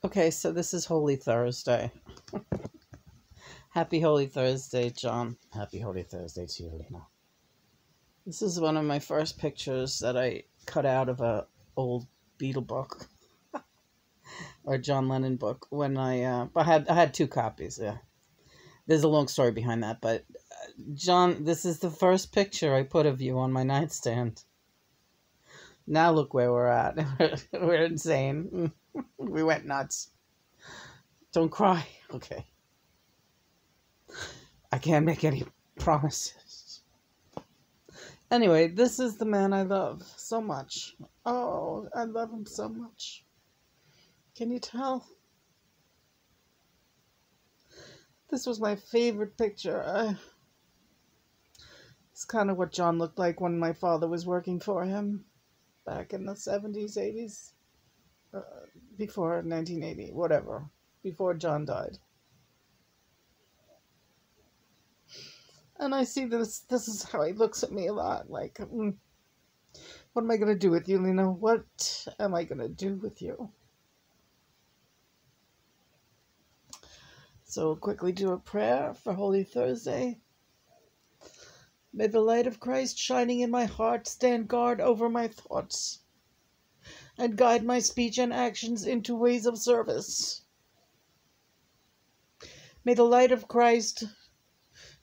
Okay, so this is Holy Thursday. Happy Holy Thursday, John. Happy Holy Thursday to you, Lena. This is one of my first pictures that I cut out of a old Beatle book or John Lennon book when I had two copies. Yeah, there's a long story behind that, but John, this is the first picture I put of you on my nightstand. Now look where we're at. We're insane. We went nuts. Don't cry. Okay. I can't make any promises. Anyway, this is the man I love so much. Oh, I love him so much. Can you tell? This was my favorite picture. It's kind of what John looked like when my father was working for him back in the 70s, 80s, before 1980, whatever, before John died. And I see this is how he looks at me a lot, like, what am I going to do with you, Lena? What am I going to do with you? So we'll quickly do a prayer for Holy Thursday. May the light of Christ shining in my heart stand guard over my thoughts and guide my speech and actions into ways of service. May the light of Christ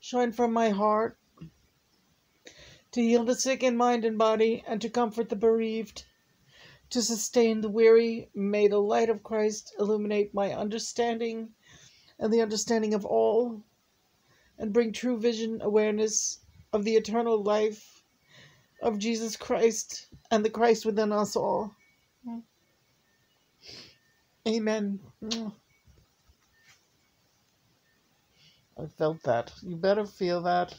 shine from my heart to heal the sick in mind and body and to comfort the bereaved, to sustain the weary. May the light of Christ illuminate my understanding and the understanding of all, and bring true vision, awareness of the eternal life of Jesus Christ and the Christ within us all. Amen. I felt that. You better feel that.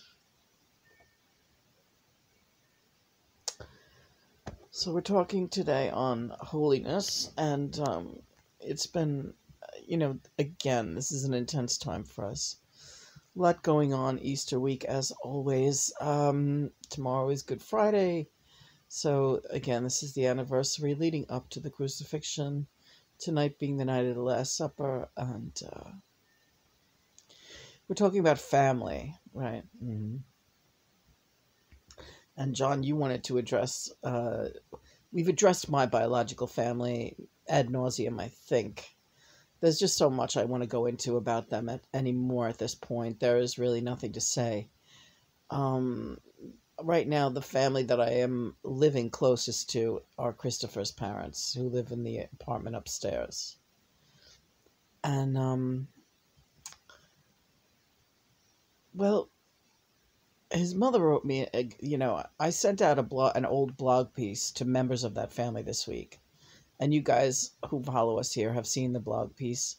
So we're talking today on holiness, and it's been, again, this is an intense time for us. A lot going on Easter week, as always. Tomorrow is Good Friday. So, again, this is the anniversary leading up to the crucifixion. Tonight being the night of the Last Supper. And we're talking about family, right? Mm-hmm. And, John, you wanted to address... we've addressed my biological family ad nauseum, I think. There's just so much I want to go into about them anymore at this point. There is really nothing to say. Right now, the family that I am living closest to are Christopher's parents, who live in the apartment upstairs. And, well, his mother wrote me, I sent out an old blog piece to members of that family this week. And you guys who follow us here have seen the blog piece.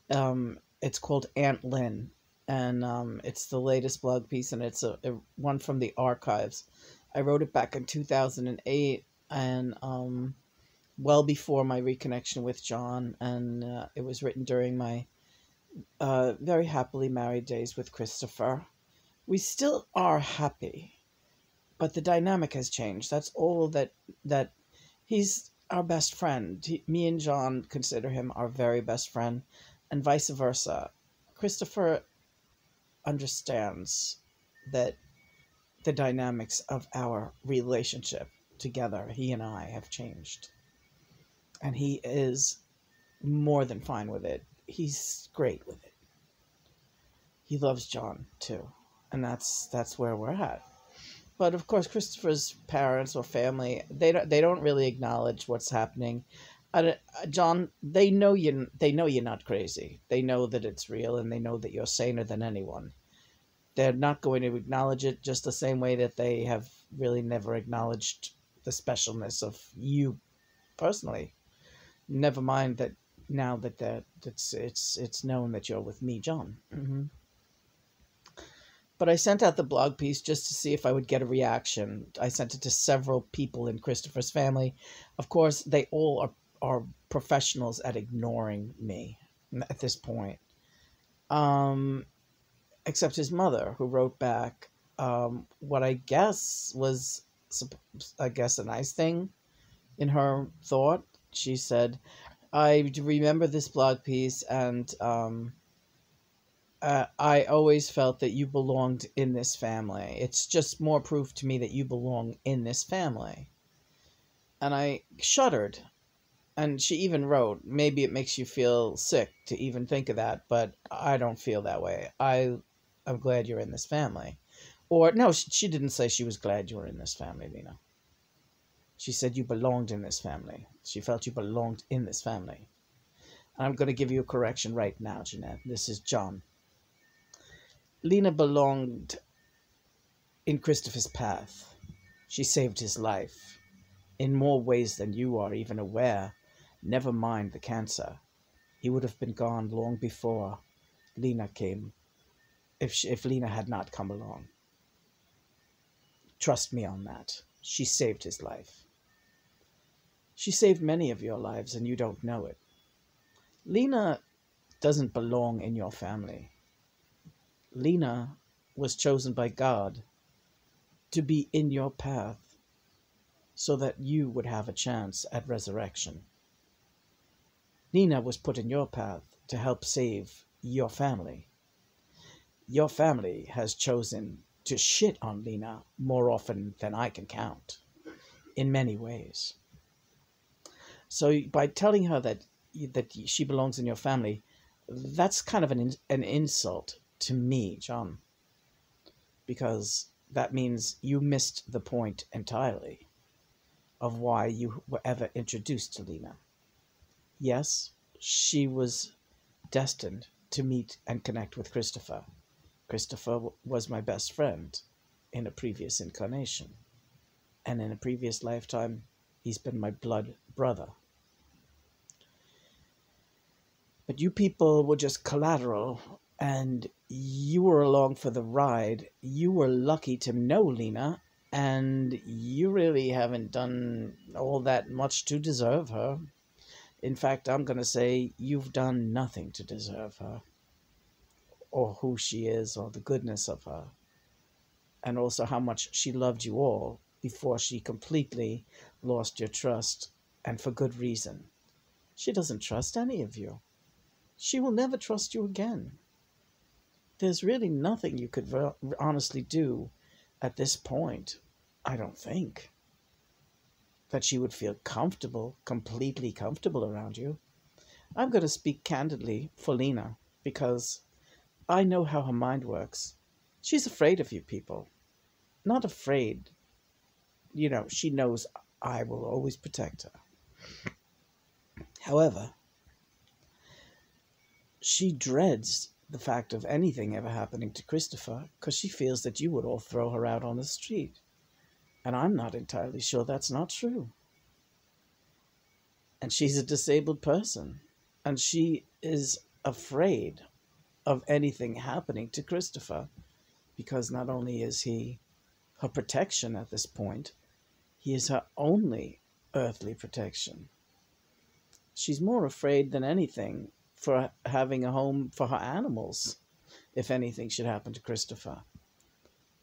It's called Aunt Lynn, and it's the latest blog piece, and it's a one from the archives. I wrote it back in 2008, and well before my reconnection with John, and it was written during my very happily married days with Christopher. We still are happy, but the dynamic has changed. That's all that he's our best friend. Me and John consider him our very best friend, and vice versa. Christopher understands that the dynamics of our relationship together, he and I, have changed. And he is more than fine with it. He's great with it. He loves John, too. And that's where we're at. But of course, Christopher's parents or family, they don't really acknowledge what's happening. John, they know you're not crazy. They know that it's real, and they know that you're saner than anyone. They're not going to acknowledge it just the same way that they have really never acknowledged the specialness of you personally. Never mind that now that it's known that you're with me, John. Mm-hmm. But I sent out the blog piece just to see if I would get a reaction. I sent it to several people in Christopher's family. Of course, they all are professionals at ignoring me at this point. Except his mother, who wrote back what I guess was, a nice thing in her thought. She said, I remember this blog piece, and I always felt that you belonged in this family. It's just more proof to me that you belong in this family. And I shuddered. And she even wrote, maybe it makes you feel sick to even think of that, but I don't feel that way. I'm glad you're in this family. Or, no, she didn't say she was glad you were in this family, Lena. She said you belonged in this family. She felt you belonged in this family. I'm going to give you a correction right now, Jeanette. This is John. Lena belonged in Christopher's path. She saved his life in more ways than you are even aware. Never mind the cancer. He would have been gone long before Lena came, if Lena had not come along. Trust me on that. She saved his life. She saved many of your lives, and you don't know it. Lena doesn't belong in your family. Lena was chosen by God to be in your path so that you would have a chance at resurrection. Lena was put in your path to help save your family. Your family has chosen to shit on Lena more often than I can count, in many ways. So by telling her that she belongs in your family, that's kind of an insult to me, John, because that means you missed the point entirely of why you were ever introduced to Lena. Yes, she was destined to meet and connect with Christopher. Christopher was my best friend in a previous incarnation, and in a previous lifetime, he's been my blood brother. But you people were just collateral, and you were along for the ride. You were lucky to know Lena, and you really haven't done all that much to deserve her. In fact, I'm going to say you've done nothing to deserve her, or who she is, or the goodness of her, and also how much she loved you all before she completely lost your trust, and for good reason. She doesn't trust any of you. She will never trust you again. There's really nothing you could honestly do at this point, I don't think, that she would feel comfortable, completely comfortable around you. I'm going to speak candidly for Lena because I know how her mind works. She's afraid of you people. Not afraid. She knows I will always protect her. However, she dreads the fact of anything ever happening to Christopher because she feels that you would all throw her out on the street. And I'm not entirely sure that's not true. And she's a disabled person. And she is afraid of anything happening to Christopher because not only is he her protection at this point, he is her only earthly protection. She's more afraid than anything for having a home for her animals if anything should happen to Christopher.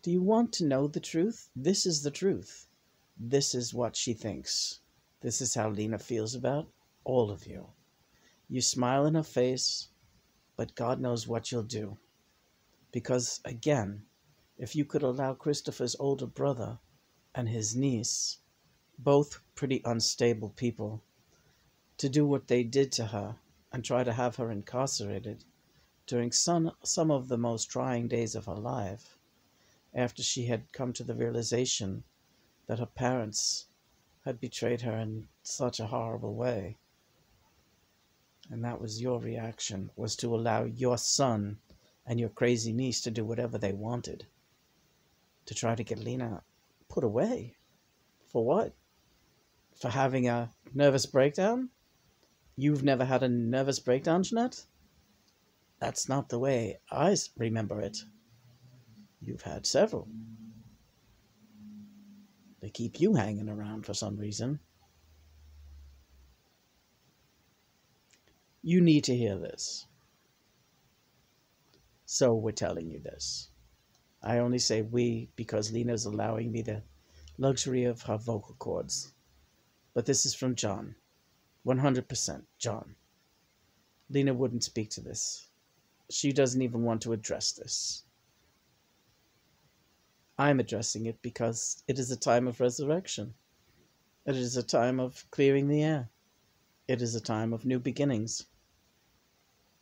Do you want to know the truth? This is the truth. This is what she thinks. This is how Lena feels about all of you. You smile in her face, but God knows what you'll do. Because, again, if you could allow Christopher's older brother and his niece, both pretty unstable people, to do what they did to her and try to have her incarcerated during some of the most trying days of her life, after she had come to the realization that her parents had betrayed her in such a horrible way. And that was your reaction, was to allow your son and your crazy niece to do whatever they wanted, to try to get Lena put away. For what? For having a nervous breakdown? You've never had a nervous breakdown, Jeanette? That's not the way I remember it. You've had several. They keep you hanging around for some reason. You need to hear this. So we're telling you this. I only say we because Lena's allowing me the luxury of her vocal cords. But this is from John. 100%, John. Lena wouldn't speak to this. She doesn't even want to address this. I'm addressing it because it is a time of resurrection. It is a time of clearing the air. It is a time of new beginnings.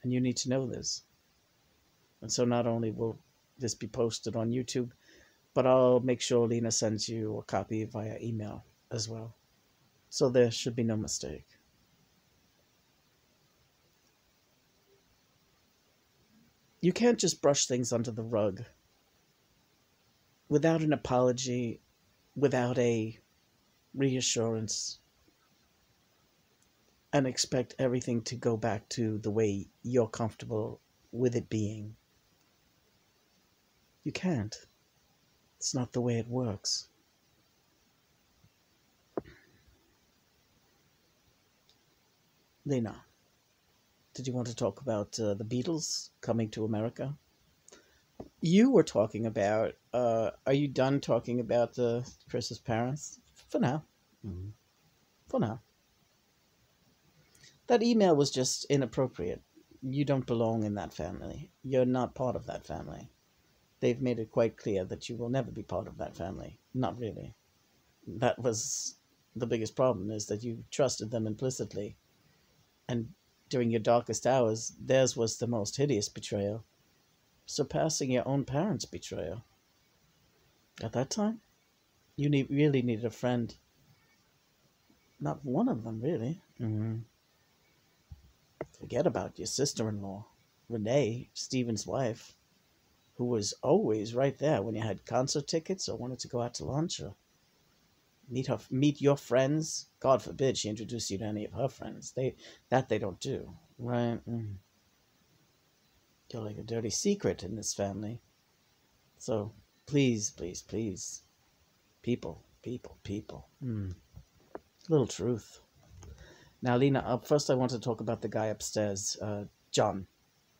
And you need to know this. And so not only will this be posted on YouTube, but I'll make sure Lena sends you a copy via email as well. So there should be no mistake. You can't just brush things under the rug without an apology, without a reassurance, and expect everything to go back to the way you're comfortable with it being. You can't. It's not the way it works. Lena, did you want to talk about the Beatles coming to America? You were talking about, are you done talking about Chris's parents? For now. Mm-hmm. For now. That email was just inappropriate. You don't belong in that family. You're not part of that family. They've made it quite clear that you will never be part of that family. Not really. That was the biggest problem, is that you trusted them implicitly. And during your darkest hours, theirs was the most hideous betrayal, surpassing your own parents' betrayal. At that time, you really needed a friend. Not one of them, really. Mm-hmm. Forget about your sister-in-law, Renee, Stephen's wife, who was always right there when you had concert tickets or wanted to go out to lunch or meet your friends. God forbid she introduced you to any of her friends. They don't do. Right? Mm. You're like a dirty secret in this family. So please, please, please, people. Little truth. Now, Lena, first I want to talk about the guy upstairs, John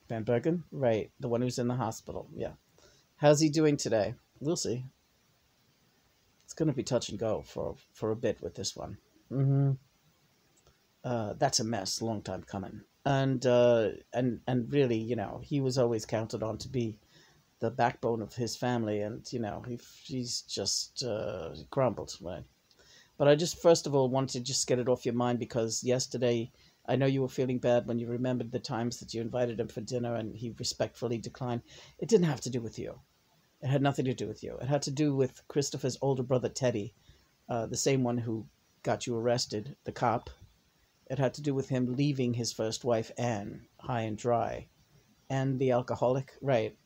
Van Bergen. Right, the one who's in the hospital. Yeah. How's he doing today? We'll see. It's going to be touch and go for a bit with this one. Mm-hmm. That's a mess, long time coming. And really, he was always counted on to be the backbone of his family, and he's just crumbled, right? But I just first of all wanted to just get it off your mind, because yesterday I know you were feeling bad when you remembered the times that you invited him for dinner and he respectfully declined. It didn't have to do with you. It had nothing to do with you. It had to do with Christopher's older brother, Teddy, the same one who got you arrested, the cop. It had to do with him leaving his first wife, Anne, high and dry, and the alcoholic, right,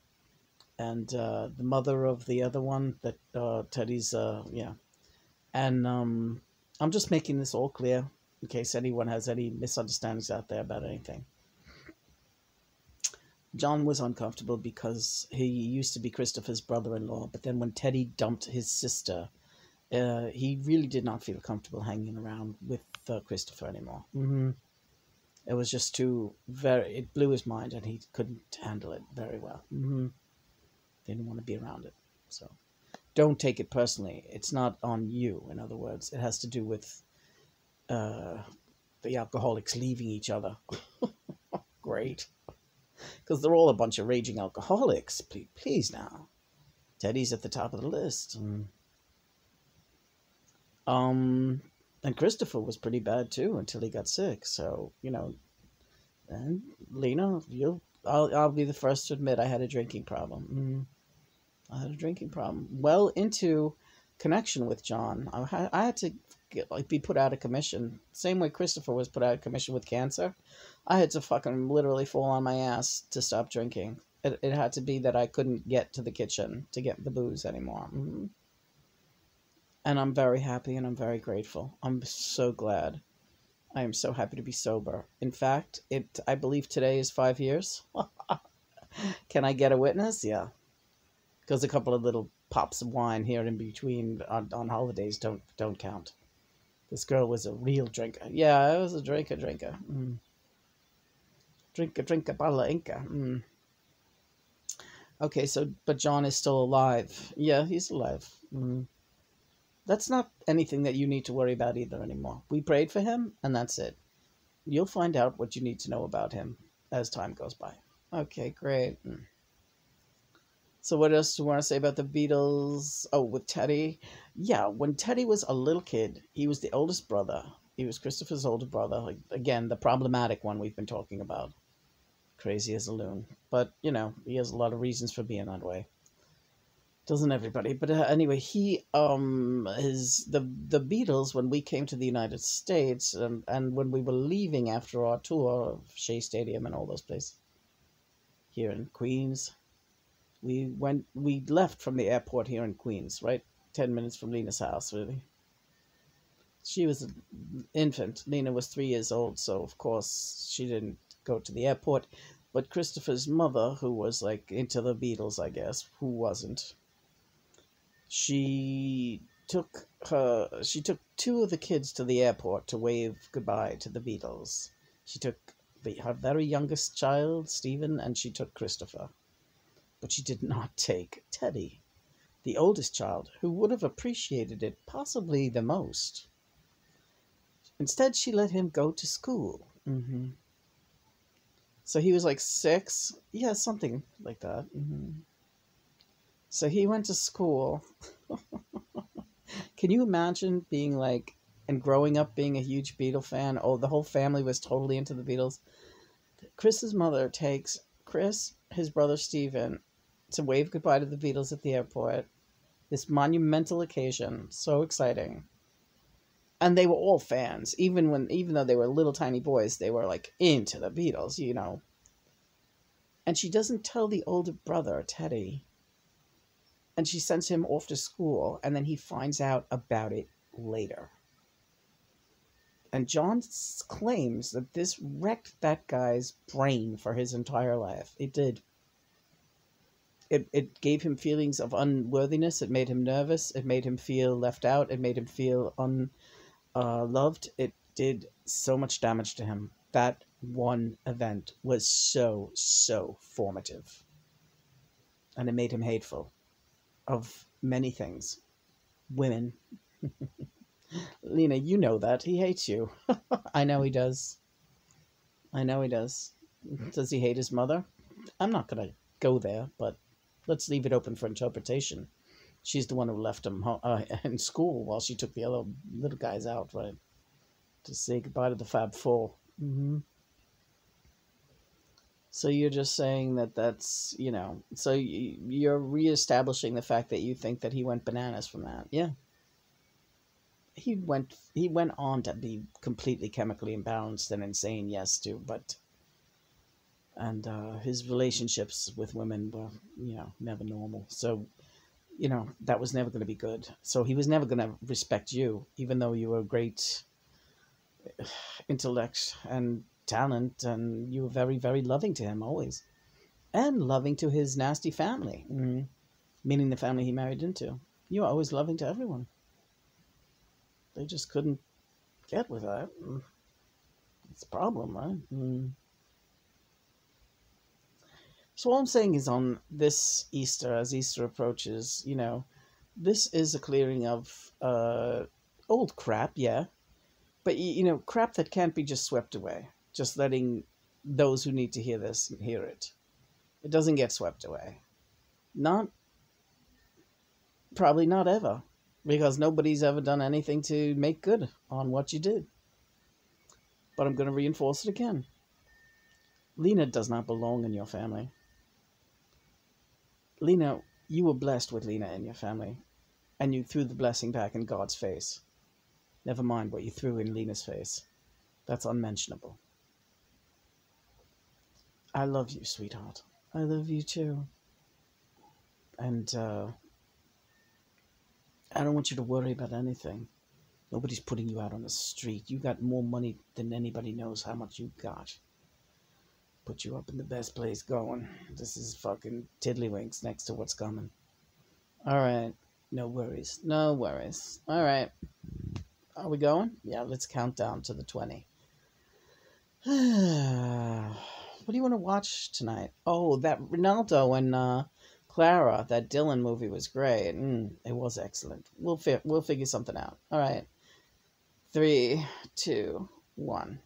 and the mother of the other one, that Teddy's, yeah. And I'm just making this all clear in case anyone has any misunderstandings out there about anything. John was uncomfortable because he used to be Christopher's brother-in-law, but then when Teddy dumped his sister, he really did not feel comfortable hanging around with Christopher anymore. Mm-hmm. It was just it blew his mind, and he couldn't handle it very well. Mm-hmm. Didn't want to be around it. So don't take it personally. It's not on you, in other words. It has to do with the alcoholics leaving each other. Great. Because they're all a bunch of raging alcoholics. Please now. Teddy's at the top of the list. And Christopher was pretty bad too until he got sick. So, and Lena, I'll be the first to admit I had a drinking problem. I had a drinking problem. Well into connection with John. I had to be put out of commission. Same way Christopher was put out of commission with cancer. I had to fucking literally fall on my ass to stop drinking. It had to be that I couldn't get to the kitchen to get the booze anymore. And I'm very happy and I'm very grateful. I'm so glad. I am so happy to be sober. In fact, I believe today is 5 years. Can I get a witness? Yeah. Because a couple of little pops of wine here in between on holidays don't count. This girl was a real drinker. Yeah, I was a drinker. Drink a bottle of Inca. Okay, but John is still alive. Yeah, he's alive. That's not anything that you need to worry about either anymore. We prayed for him, and that's it. You'll find out what you need to know about him as time goes by. Okay, great. So what else do you want to say about the Beatles? Oh, with Teddy. Yeah, when Teddy was a little kid, he was the oldest brother. He was Christopher's older brother. Like, again, the problematic one we've been talking about. Crazy as a loon. But, he has a lot of reasons for being that way. Doesn't everybody? But anyway, he is the Beatles when we came to the United States and when we were leaving after our tour of Shea Stadium and all those places here in Queens. We left from the airport here in Queens, right? 10 minutes from Lena's house, really. She was an infant. Lena was 3 years old, so of course she didn't go to the airport. But Christopher's mother, who was like into the Beatles, I guess, who wasn't, she took two of the kids to the airport to wave goodbye to the Beatles. She took her very youngest child, Stephen, and she took Christopher. But she did not take Teddy, the oldest child, who would have appreciated it possibly the most. Instead, she let him go to school. So he was like 6. Yeah, something like that. So he went to school. Can you imagine being like, and growing up being a huge Beatle fan? Oh, the whole family was totally into the Beatles. Chris's mother takes Chris, his brother Stephen, to wave goodbye to the Beatles at the airport. This monumental occasion, so exciting. And they were all fans, even though they were little tiny boys, they were like into the Beatles, And she doesn't tell the older brother, Teddy. And she sends him off to school, and then he finds out about it later. And John claims that this wrecked that guy's brain for his entire life. It did. It gave him feelings of unworthiness. It made him nervous. It made him feel left out. It made him feel unloved. It did so much damage to him. That one event was so, so formative. And it made him hateful of many things. Women. Lena, you know that. He hates you. I know he does. I know he does. Does he hate his mother? I'm not going to go there, but let's leave it open for interpretation. She's the one who left him in school while she took the other little guys out, right? To say goodbye to the Fab Four. So you're just saying that's, so you're reestablishing the fact that you think that he went bananas from that. Yeah. He went on to be completely chemically imbalanced and insane, yes, too, and his relationships with women were, never normal. So, that was never going to be good. So he was never going to respect you, even though you were a great intellect and talent, and you were very, very loving to him always, and loving to his nasty family, meaning the family he married into. You were always loving to everyone. They just couldn't get with that. It's a problem, right? So all I'm saying is, on this Easter, as Easter approaches, this is a clearing of old crap, yeah, but crap that can't be just swept away. Just letting those who need to hear this hear it. It doesn't get swept away. Probably not ever, because nobody's ever done anything to make good on what you did. But I'm going to reinforce it again. Lena does not belong in your family. Lena, you were blessed with Lena in your family, and you threw the blessing back in God's face. Never mind what you threw in Lena's face. That's unmentionable. I love you, sweetheart. I love you too. And I don't want you to worry about anything. Nobody's putting you out on the street. You got more money than anybody knows how much you got. Put you up in the best place going. This is fucking tiddlywinks next to what's coming. All right. No worries. No worries. All right. Are we going? Yeah, let's count down to the 20. What do you want to watch tonight? Oh, that Ronaldo and Clara, that Dylan movie was great. It was excellent. We'll figure something out. All right. 3, 2, 1.